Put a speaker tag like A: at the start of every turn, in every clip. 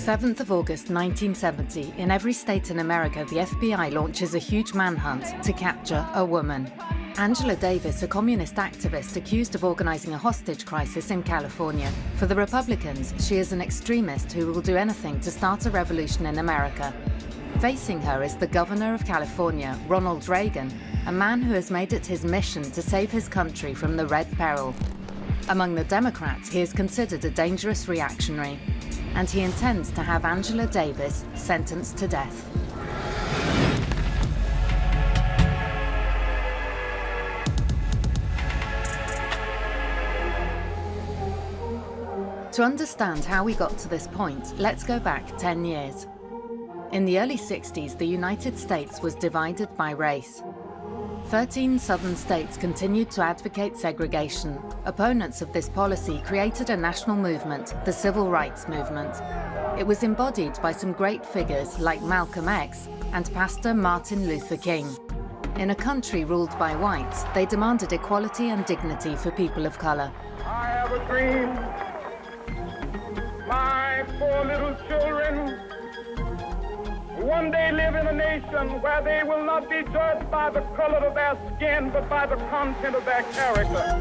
A: 7th of August 1970, in every state in America, the FBI launches a huge manhunt to capture a woman. Angela Davis, a communist activist accused of organizing a hostage crisis in California. For the Republicans, she is an extremist who will do anything to start a revolution in America. Facing her is the governor of California, Ronald Reagan, a man who has made it his mission to save his country from the Red Peril. Among the Democrats, he is considered a dangerous reactionary, and he intends to have Angela Davis sentenced to death. To understand how we got to this point, let's go back 10 years. In the early 60s, the United States was divided by race. 13 southern states continued to advocate segregation. Opponents of this policy created a national movement, the Civil Rights Movement. It was embodied by some great figures like Malcolm X and Pastor Martin Luther King. In a country ruled by whites, they demanded equality and dignity for people of color.
B: I have a dream. My poor little children one day live in a nation where they will not be judged by the color of their skin, but by the content of their character.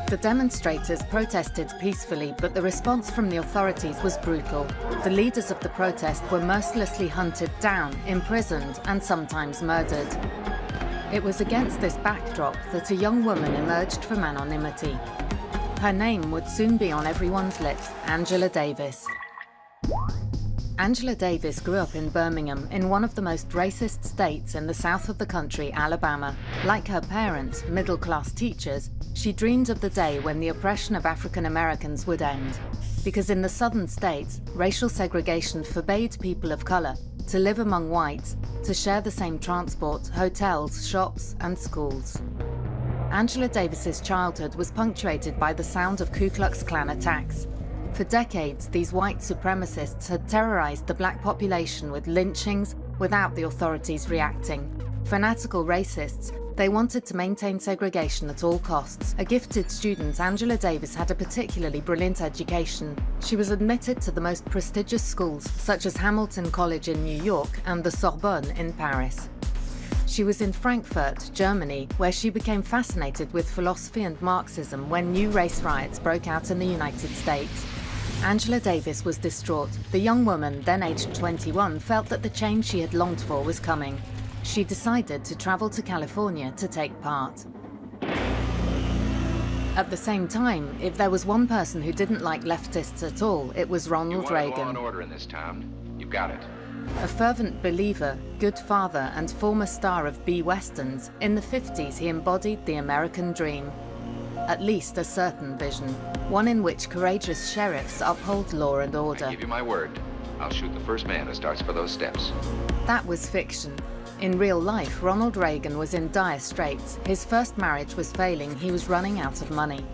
A: The demonstrators protested peacefully, but the response from the authorities was brutal. The leaders of the protest were mercilessly hunted down, imprisoned, and sometimes murdered. It was against this backdrop that a young woman emerged from anonymity. Her name would soon be on everyone's lips, Angela Davis. Angela Davis grew up in Birmingham, in one of the most racist states in the south of the country, Alabama. Like her parents, middle-class teachers, she dreamed of the day when the oppression of African Americans would end. Because in the southern states, racial segregation forbade people of color to live among whites, to share the same transport, hotels, shops, and schools. Angela Davis's childhood was punctuated by the sound of Ku Klux Klan attacks. For decades, these white supremacists had terrorized the black population with lynchings without the authorities reacting. Fanatical racists, they wanted to maintain segregation at all costs. A gifted student, Angela Davis had a particularly brilliant education. She was admitted to the most prestigious schools, such as Hamilton College in New York and the Sorbonne in Paris. She was in Frankfurt, Germany, where she became fascinated with philosophy and Marxism when new race riots broke out in the United States. Angela Davis was distraught. The young woman, then aged 21, felt that the change she had longed for was coming. She decided to travel to California to take part. At the same time, if there was one person who didn't like leftists at all, it was Ronald Reagan.
C: Law and order in this town. You've got it.
A: A fervent believer, good father, and former star of B-Westerns, in the 50s he embodied the American dream. At least a certain vision, one in which courageous sheriffs uphold law and order.
C: I give you my word. I'll shoot the first man who starts for those steps.
A: That was fiction. In real life, Ronald Reagan was in dire straits. His first marriage was failing, he was running out of money.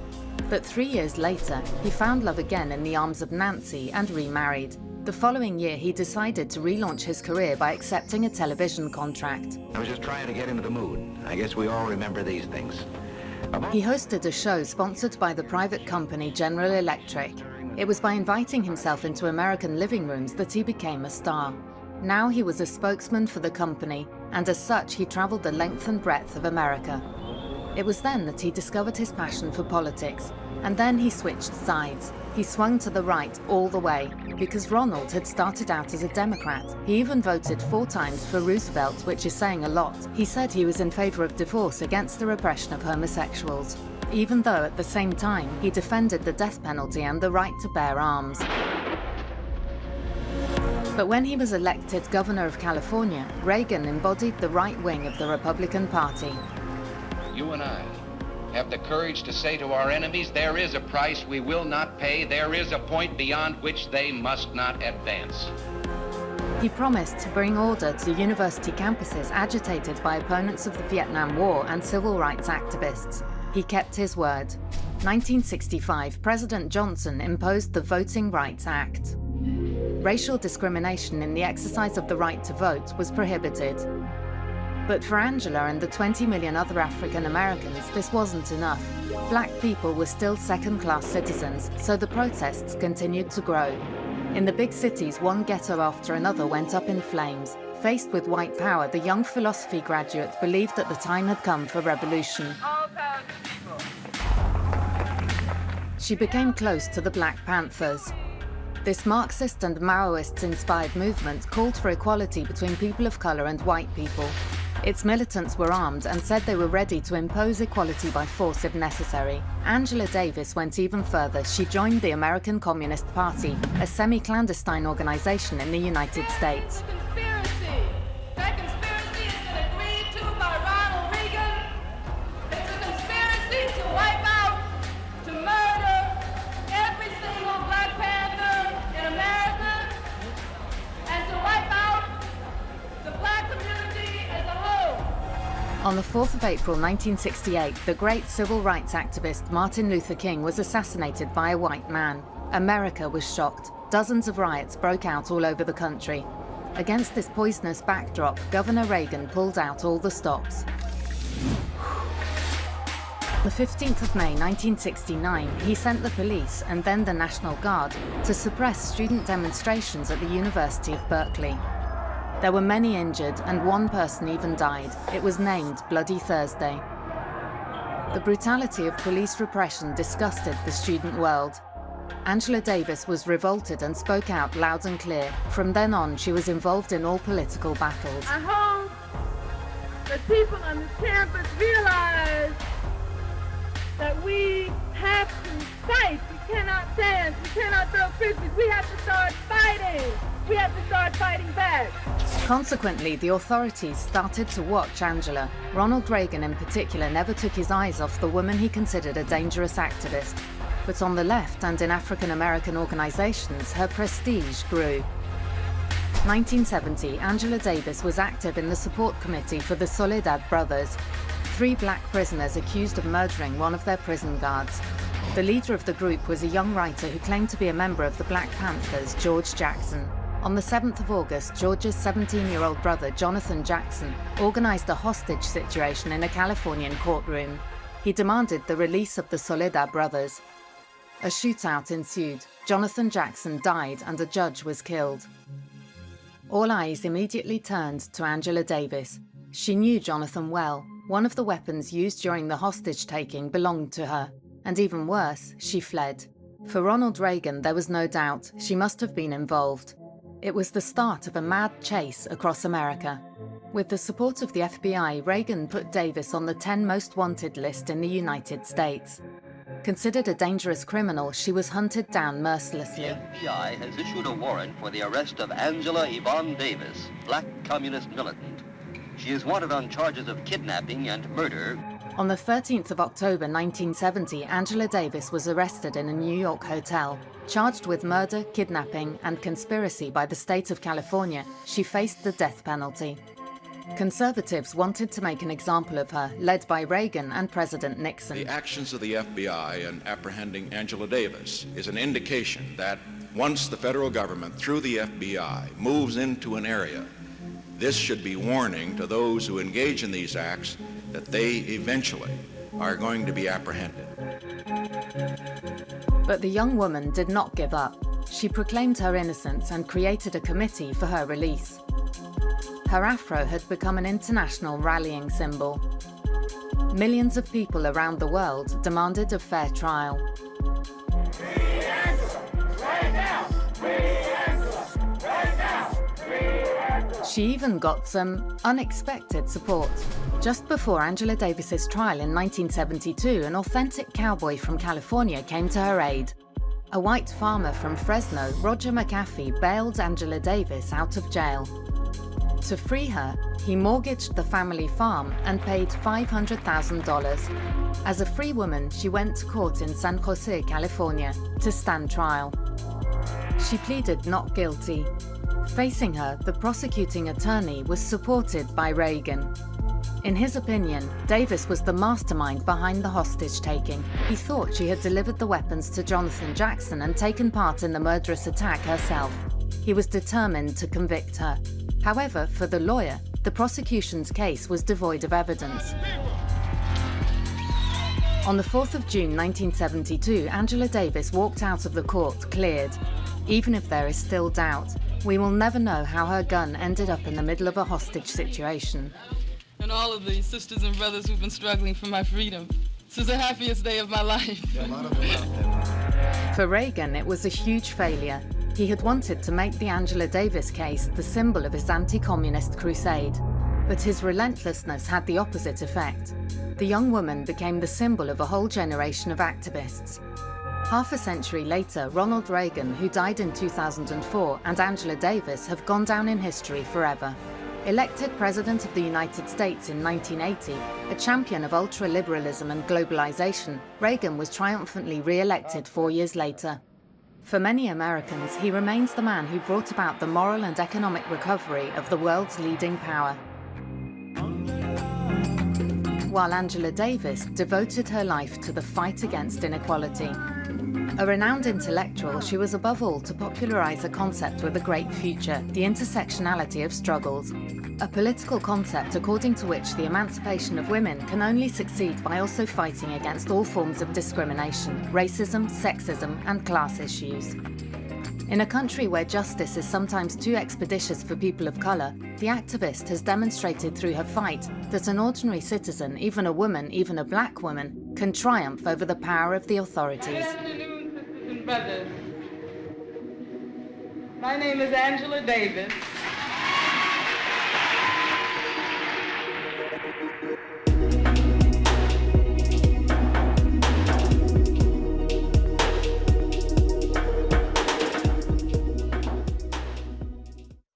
A: But 3 years later, he found love again in the arms of Nancy and remarried. The following year, he decided to relaunch his career by accepting a television contract.
D: I was just trying to get into the mood. I guess we all remember these things.
A: He hosted a show sponsored by the private company General Electric. It was by inviting himself into American living rooms that he became a star. Now he was a spokesman for the company, and as such he traveled the length and breadth of America. It was then that he discovered his passion for politics, and then he switched sides. He swung to the right all the way, because Ronald had started out as a Democrat. He even voted 4 times for Roosevelt, which is saying a lot. He said he was in favor of divorce against the repression of homosexuals, even though at the same time he defended the death penalty and the right to bear arms. But when he was elected governor of California, Reagan embodied the right wing of the Republican Party.
C: You and I have the courage to say to our enemies, there is a price we will not pay, there is a point beyond which they must not advance.
A: He promised to bring order to university campuses agitated by opponents of the Vietnam War and civil rights activists. He kept his word. 1965, President Johnson imposed the Voting Rights Act. Racial discrimination in the exercise of the right to vote was prohibited. But for Angela and the 20 million other African Americans, this wasn't enough. Black people were still second-class citizens, so the protests continued to grow. In the big cities, one ghetto after another went up in flames. Faced with white power, the young philosophy graduate believed that the time had come for revolution.
B: All kinds of people.
A: She became close to the Black Panthers. This Marxist and Maoist-inspired movement called for equality between people of color and white people. Its militants were armed and said they were ready to impose equality by force if necessary. Angela Davis went even further. She joined the American Communist Party, a semi-clandestine organization in the United States.
B: Conspiracy. That conspiracy has been agreed to by Ronald Reagan. It's a conspiracy to wipe out, to murder every single Black Panther in America, and to wipe out the Black community as a whole.
A: On the 4th of April 1968, the great civil rights activist Martin Luther King was assassinated by a white man. America was shocked. Dozens of riots broke out all over the country. Against this poisonous backdrop, Governor Reagan pulled out all the stops. The 15th of May 1969, he sent the police and then the National Guard to suppress student demonstrations at the University of Berkeley. There were many injured and one person even died. It was named Bloody Thursday. The brutality of police repression disgusted the student world. Angela Davis was revolted and spoke out loud and clear. From then on, she was involved in all political battles.
B: I hope that people on this campus realize that we have to fight. We cannot dance. We cannot throw frisbees. We have to start fighting. We have to start fighting back.
A: Consequently, the authorities started to watch Angela. Ronald Reagan in particular never took his eyes off the woman he considered a dangerous activist. But on the left and in African American organizations, her prestige grew. 1970, Angela Davis was active in the support committee for the Soledad brothers, 3 black prisoners accused of murdering one of their prison guards. The leader of the group was a young writer who claimed to be a member of the Black Panthers, George Jackson. On the 7th of August, George's 17-year-old brother, Jonathan Jackson, organized a hostage situation in a Californian courtroom. He demanded the release of the Soledad brothers. A shootout ensued. Jonathan Jackson died and a judge was killed. All eyes immediately turned to Angela Davis. She knew Jonathan well. One of the weapons used during the hostage-taking belonged to her. And even worse, she fled. For Ronald Reagan, there was no doubt she must have been involved. It was the start of a mad chase across America. With the support of the FBI, Reagan put Davis on the 10 most wanted list in the United States. Considered a dangerous criminal, she was hunted down mercilessly.
E: The FBI has issued a warrant for the arrest of Angela Yvonne Davis, black communist militant. She is wanted on charges of kidnapping and murder.
A: On the 13th of October 1970, Angela Davis was arrested in a New York hotel. Charged with murder, kidnapping, and conspiracy by the state of California, she faced the death penalty. Conservatives wanted to make an example of her, led by Reagan and President Nixon.
F: The actions of the FBI in apprehending Angela Davis is an indication that once the federal government, through the FBI, moves into an area, this should be warning to those who engage in these acts that they eventually are going to be apprehended.
A: But the young woman did not give up. She proclaimed her innocence and created a committee for her release. Her afro had become an international rallying symbol. Millions of people around the world demanded a fair trial. She even got some unexpected support. Just before Angela Davis's trial in 1972, an authentic cowboy from California came to her aid. A white farmer from Fresno, Roger McAfee, bailed Angela Davis out of jail. To free her, he mortgaged the family farm and paid $500,000. As a free woman, she went to court in San Jose, California, to stand trial. She pleaded not guilty. Facing her, the prosecuting attorney was supported by Reagan. In his opinion, Davis was the mastermind behind the hostage-taking. He thought she had delivered the weapons to Jonathan Jackson and taken part in the murderous attack herself. He was determined to convict her. However, for the lawyer, the prosecution's case was devoid of evidence. On the 4th of June 1972, Angela Davis walked out of the court cleared. Even if there is still doubt, we will never know how her gun ended up in the middle of a hostage situation.
G: And all of the sisters and brothers who've been struggling for my freedom. This is the happiest day of my life.
A: For Reagan, it was a huge failure. He had wanted to make the Angela Davis case the symbol of his anti-communist crusade. But his relentlessness had the opposite effect. The young woman became the symbol of a whole generation of activists. Half a century later, Ronald Reagan, who died in 2004, and Angela Davis have gone down in history forever. Elected President of the United States in 1980, a champion of ultra-liberalism and globalization, Reagan was triumphantly re-elected 4 years later. For many Americans, he remains the man who brought about the moral and economic recovery of the world's leading power. While Angela Davis devoted her life to the fight against inequality. A renowned intellectual, she was above all to popularize a concept with a great future, the intersectionality of struggles, a political concept according to which the emancipation of women can only succeed by also fighting against all forms of discrimination, racism, sexism, and class issues. In a country where justice is sometimes too expeditious for people of color, the activist has demonstrated through her fight that an ordinary citizen, even a woman, even a black woman, can triumph over the power of the authorities.
G: Good afternoon, sisters and brothers. My name is Angela Davis.